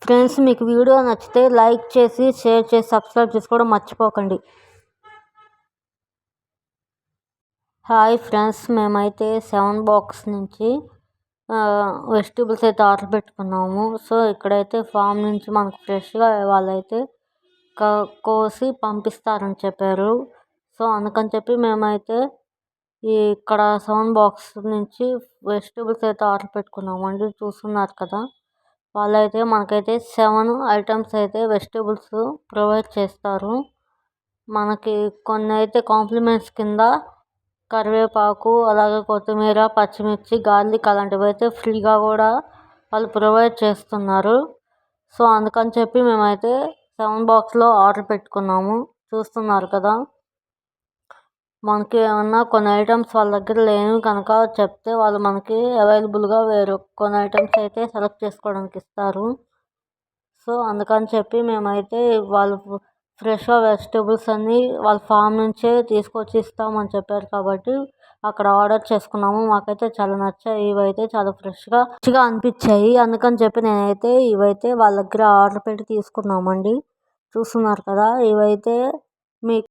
Friends, మీకు video నచ్చితే like చేసి షేర్ చేసి సబ్స్క్రైబ్ చేసుకోవడం మర్చిపోకండి. హాయ్ ఫ్రెండ్స్, మేమైతే 7 బాక్స్ నుంచి వెజిటేబుల్స్ అయితే ఆర్డర్ పెట్టుకున్నాము. సో ఇక్కడైతే ఫామ్ నుంచి మనకు ఫ్రెష్గా వాళ్ళైతే కోసి పంపిస్తారని చెప్పారు. సో అందుకని చెప్పి మేమైతే ఇక్కడ 7 బాక్స్ నుంచి వెజిటేబుల్స్ అయితే ఆర్డర్ పెట్టుకున్నాము అండి. చూస్తున్నారు కదా, వాళ్ళైతే మనకైతే 7 ఐటమ్స్ అయితే వెజిటేబుల్స్ ప్రొవైడ్ చేస్తారు. మనకి కొన్ని అయితే కాంప్లిమెంట్స్ కింద కరివేపాకు, అలాగే కొత్తిమీర, పచ్చిమిర్చి, గార్లిక్ అలాంటివి అయితే ఫ్రీగా కూడా వాళ్ళు ప్రొవైడ్ చేస్తున్నారు. సో అందుకని చెప్పి మేమైతే 7 బాక్స్లో ఆర్డర్ పెట్టుకున్నాము. చూస్తున్నారు కదా, మనకి ఏమన్నా కొన్ని ఐటమ్స్ వాళ్ళ దగ్గర లేనివి కనుక చెప్తే వాళ్ళు మనకి అవైలబుల్గా వేరే కొన్ని ఐటమ్స్ అయితే సెలెక్ట్ చేసుకోవడానికి ఇస్తారు. సో అందుకని చెప్పి మేమైతే వాళ్ళు ఫ్రెష్గా వెజిటేబుల్స్ అన్నీ వాళ్ళ ఫామ్ నుంచే తీసుకొచ్చి ఇస్తామని చెప్పారు కాబట్టి అక్కడ ఆర్డర్ చేసుకున్నాము. మాకైతే చాలా నచ్చాయి. ఇవైతే చాలా ఫ్రెష్గా అనిపించాయి. అందుకని చెప్పి నేనైతే ఇవైతే వాళ్ళ దగ్గర ఆర్డర్ పెట్టి తీసుకున్నామండి. చూస్తున్నారు కదా, ఇవైతే మీకు